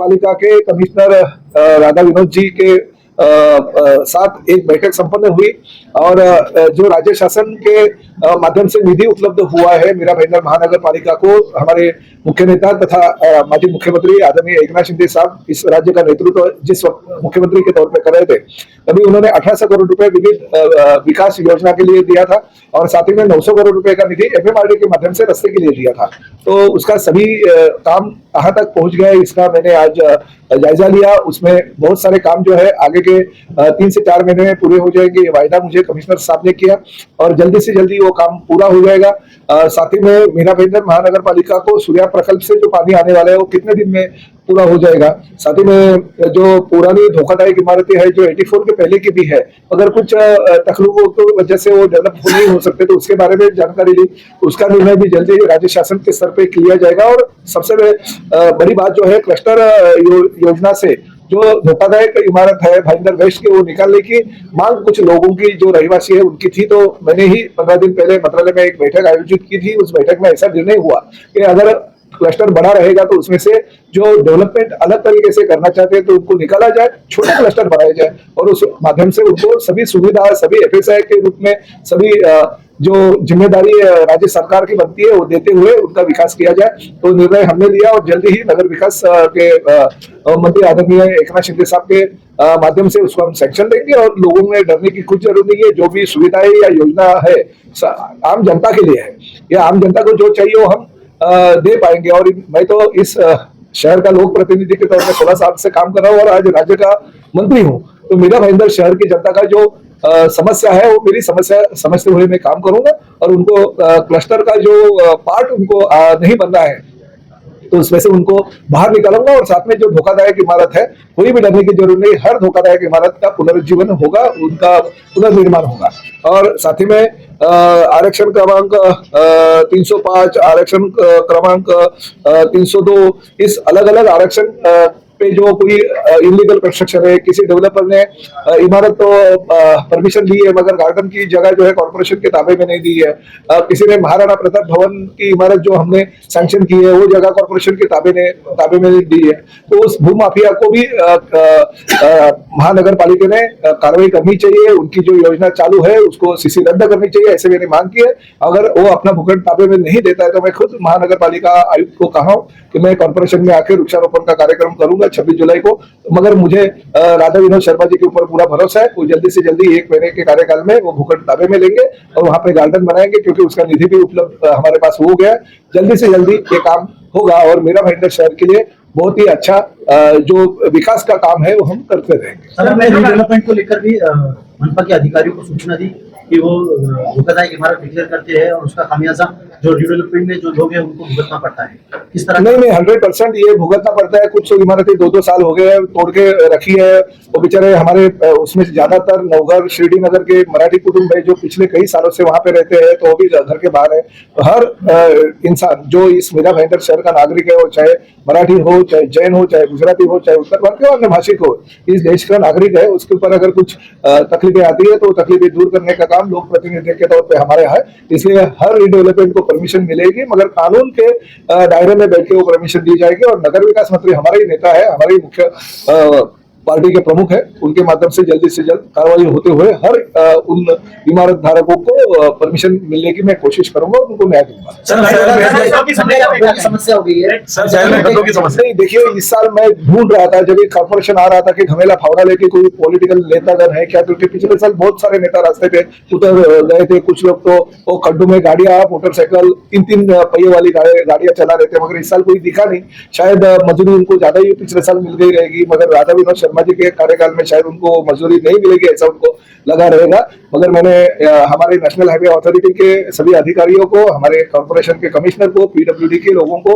पालिका के कमिश्नर राधा विनोद जी के साथ एक बैठक संपन्न हुई और जो राज्य शासन के माध्यम से निधि उपलब्ध हुआ है मीरा भाईंदर महानगर पालिका को, हमारे मुख्य नेता तथा माजी मुख्यमंत्री आदरणीय एकनाथ शिंदे साहब इस राज्य का नेतृत्व जिस वक्त मुख्यमंत्री के तौर पर कर रहे थे, तभी उन्होंने 1800 करोड़ रुपए विविध विकास योजना के लिए दिया था और साथ ही में 900 करोड़ रुपए का निधि FMRD के माध्यम से रास्ते के लिए दिया था। तो उसका सभी काम कहाँ तक पहुंच गया इसका मैंने आज जायजा लिया। उसमें बहुत सारे काम जो है आगे के 3 से 4 महीने में पूरे हो जाएंगे, ये वायदा मुझे कमिश्नर साहब ने किया और जल्दी से जल्दी वो काम पूरा हो जाएगा। साथ ही में मीरा भाईंदर महानगर पालिका को सूर्या प्रकल्प से जो पानी आने वाला है वो कितने दिन में पूरा हो जाएगा। साथ ही में जो पुरानी धोखादायक इमारतें हैं जो 84 के पहले की भी है, अगर कुछ तकलीफों की वजह से वो डेवलप नहीं हो सकते तो उसके बारे में जानकारी ली, उसका निर्णय भी जल्दी राज्य शासन के स्तर पे लिया जाएगा। और सबसे बड़ी बात जो है क्लस्टर योजना से जो धोखादायक इमारत है भाईंदर वेस्ट की वो निकालने की मांग कुछ लोगों की जो रहवासी है उनकी थी, तो मैंने ही 15 दिन पहले मंत्रालय में एक बैठक आयोजित की थी। उस बैठक में ऐसा निर्णय हुआ कि अगर क्लस्टर बड़ा रहेगा तो उसमें से जो डेवलपमेंट अलग तरीके से करना चाहते हैं तो उनको निकाला जाए, छोटे क्लस्टर बनाए जाए और उस माध्यम से उनको सभी सुविधा, सभी FSI के रूप में सभी जो जिम्मेदारी राज्य सरकार की बनती है वो देते हुए उनका विकास किया जाए। तो निर्णय हमने लिया और जल्दी ही नगर विकास के मंत्री आदरणीय एकनाथ शिंदे साहब के माध्यम से उसको हम सैंक्शन देंगे और लोगों में डरने की कुछ जरूरत नहीं है। जो भी सुविधाएं या योजना है आम जनता के लिए है, या आम जनता को जो चाहिए वो हम दे पाएंगे। और मैं तो इस शहर का लोक प्रतिनिधि के तौर पर 16 साल से काम कर रहा हूँ और आज राज्य का मंत्री हूँ, तो मीरा भाईंदर शहर की जनता का जो समस्या है वो मेरी समस्या समझते हुए मैं काम करूंगा और उनको क्लस्टर का जो पार्ट उनको नहीं बनना है तो उसमें से उनको बाहर निकालूंगा। और साथ में जो धोखादायक इमारत है कोई भी डरने की जरूरत नहीं, हर धोखादायक इमारत का पुनरुज्जीवन होगा, उनका पुनर्निर्माण होगा। और साथ ही में आरक्षण क्रमांक 305, आरक्षण क्रमांक 302, इस अलग अलग आरक्षण पे जो कोई इलीगल कंस्ट्रक्शन है, किसी डेवलपर ने इमारत तो परमिशन ली है मगर गार्डन की जगह जो है कॉर्पोरेशन के ताबे में नहीं दी है, किसी ने महाराणा प्रताप भवन की इमारत जो हमने सैंक्शन की है वो जगह कॉर्पोरेशन के ताबे में दी है, तो उस भूमाफिया को भी महानगर पालिका ने कार्रवाई करनी चाहिए। उनकी जो योजना चालू है उसको CC रद्द करनी चाहिए, ऐसे मैंने मांग की है। अगर वो अपना भूखंड ताबे में नहीं देता है तो मैं खुद महानगर पालिका आयुक्त को कहा हूं कि मैं कॉर्पोरेशन में आकर वृक्षारोपण का कार्यक्रम करूंगा 26 जुलाई को। मगर मुझे राधा विनोद शर्मा जी के ऊपर पूरा भरोसा है, वो जल्दी से जल्दी 1 महीने के कार्यकाल में वो भूखंड ताबे में लेंगे और वहां पे गार्डन बनाएंगे, क्योंकि उसका निधि भी उपलब्ध हमारे पास हो गया है। जल्दी से जल्दी ये काम होगा और मीरा भाईंदर शहर के लिए बहुत ही अच्छा जो विकास का काम है वो हम करते रहेंगे। सर, मैं डेवलपमेंट को लेकर भी मनपा के अधिकारियों को सूचना दी कि वो धोखादायक इमारत डिक्लेयर करते हैं और उसका खामियाजा जो रिडेवलपमेंट में जो लोग हैं उनको भुगतना पड़ता है। किस तरह? नहीं 100% ये भुगतना पड़ता है। कुछ इमारतें 2-2 साल हो गए तोड़ के रखी है, वो बेचारे हमारे उसमें ज्यादातर नवघर शिरडी नगर के मराठी कुटुंब है जो पिछले कई सालों से वहां पे रहते हैं, तो वो भी घर के बाहर है। तो हर इंसान जो इस मीरा भाईंदर शहर का नागरिक है, वो चाहे मराठी हो, चाहे जैन हो, चाहे गुजराती हो, चाहे उत्तर भारत के अन्य भाषिक हो, इस देश का नागरिक है, उसके ऊपर अगर कुछ तकलीफें आती है तो तकलीफें दूर करने का काम लोक प्रतिनिधि के तौर पे हमारे है। इसलिए हर रिडेवलपमेंट को परमिशन मिलेगी, मगर कानून के दायरे में बैठ के वो परमिशन दी जाएगी। और नगर विकास मंत्री हमारा ही नेता है, हमारे ही मुख्य पार्टी के प्रमुख है, उनके माध्यम से जल्द कार्रवाई होते हुए हर उन इमारत धारकों को परमिशन मिलने की मैं कोशिश करूंगा और उनको न्याय दूंगा। समस्या हो गई है नहीं, देखिए इस साल मैं ढूंढ रहा था, जब कॉर्पोरेशन आ रहा था कि घमेला फावड़ा लेके कोई पॉलिटिकल नेतागण है क्या, क्योंकि पिछले साल बहुत सारे नेता रास्ते पे उतर गए थे। कुछ लोग तो वो खड्डों में गाड़ियां, मोटरसाइकिल, 3-3 पहिए वाली गाड़ियां चला रहे थे, मगर इस साल कोई दिखा नहीं। शायद मजदूरी उनको ज्यादा ही पिछले साल मिल गई रहेगी, मगर राधा विनोद शर्मा जी के कार्यकाल में शायद उनको मजदूरी नहीं मिलेगी ऐसा उनको लगा रहेगा। मगर मैंने हमारे नेशनल हाईवे अथॉरिटी के सभी अधिकारियों को, हमारे कॉर्पोरेशन के कमिश्नर को, PWD के लोगों को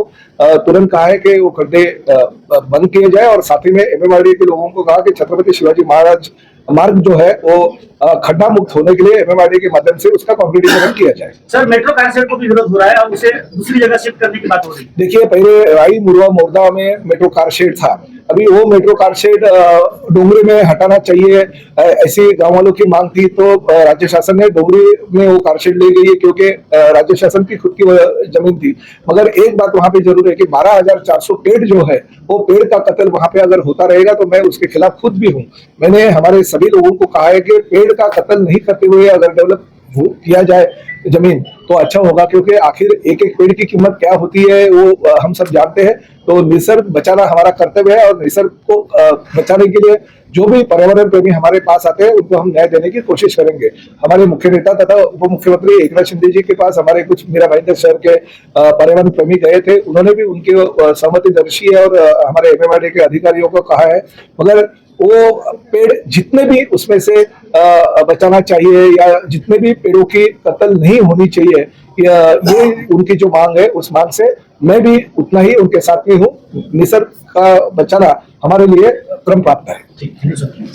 तुरंत कहा है कि वो खड्डे बंद किए जाए और साथ ही में MMRD के लोगों को कहा कि छत्रपति शिवाजी महाराज मार्ग जो है वो खड्डा मुक्त होने के लिए MMRD के माध्यम से उसका कॉन्क्रीटीकरण किया जाए। सर, मेट्रो कार शेड को भी विरोध हो रहा है और उसे दूसरी जगह शिफ्ट करने की बात हो रही है। देखिए, पहले राई मुरवा मोरदा में मेट्रो कार शेड था, अभी वो मेट्रो कार शेड डोंगरी में हटाना चाहिए, ऐसी गांव वालों की मांग थी। तो राज्य शासन ने डोंगरी में वो कार शेड ले गई है, क्योंकि राज्य शासन की खुद की जमीन थी। मगर एक बात वहां पे जरूर है कि 12,400 पेड़ जो है, वो पेड़ का कत्ल वहां पे अगर होता रहेगा तो मैं उसके खिलाफ खुद भी हूँ। मैंने हमारे सभी लोगों को कहा है कि पेड़ का कत्ल नहीं करते हुए अगर डेवलप किया जाए जमीन तो अच्छा होगा, क्योंकि आखिर एक एक पेड़ की कीमत क्या होती है वो हम सब जानते हैं। तो निसर्ग बचाना हमारा कर्तव्य है, और निसर्ग को बचाने के लिए जो भी पर्यावरण प्रेमी हमारे पास आते हैं उनको हम न्याय देने की कोशिश करेंगे। हमारे मुख्य नेता तथा उप मुख्यमंत्री एकनाथ शिंदे जी के पास हमारे कुछ मीरा भाईंदर शहर के पर्यावरण प्रेमी गए थे, उन्होंने भी उनकी सहमति दर्शी है और हमारे एमएमआरडे के अधिकारियों को कहा है। मगर वो पेड़ जितने भी उसमें से बचाना चाहिए, या जितने भी पेड़ों की कत्ल नहीं होनी चाहिए, ये उनकी जो मांग है उस मांग से मैं भी उतना ही उनके साथ में हूँ। निसर्ग का बचाना हमारे लिए क्रम प्राप्त है। ठीक है सर।